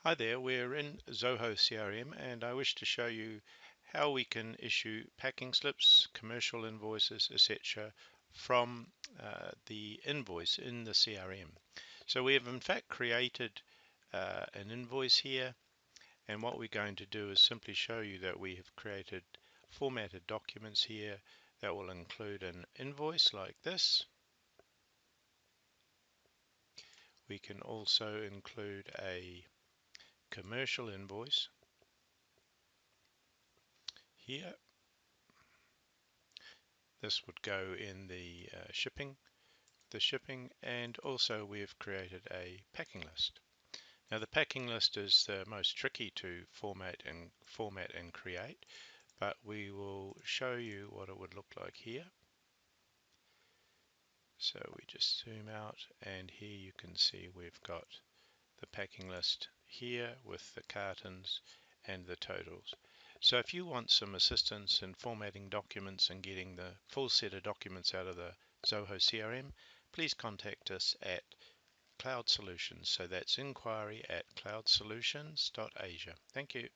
Hi there, we're in Zoho CRM and I wish to show you how we can issue packing slips, commercial invoices, etc. from the invoice in the CRM. So we have in fact created an invoice here, and what we're going to do is simply show you that we have created formatted documents here that will include an invoice like this. We can also include a commercial invoice here. This would go in the shipping, and also we've created a packing list. Now the packing list is the most tricky to format and create, but we will show you what it would look like here. So we just zoom out, and here you can see we've got the packing list here with the cartons and the totals. So if you want some assistance in formatting documents and getting the full set of documents out of the Zoho CRM, please contact us at Cloud Solutions. So that's inquiry@cloudsolutions.asia. Thank you.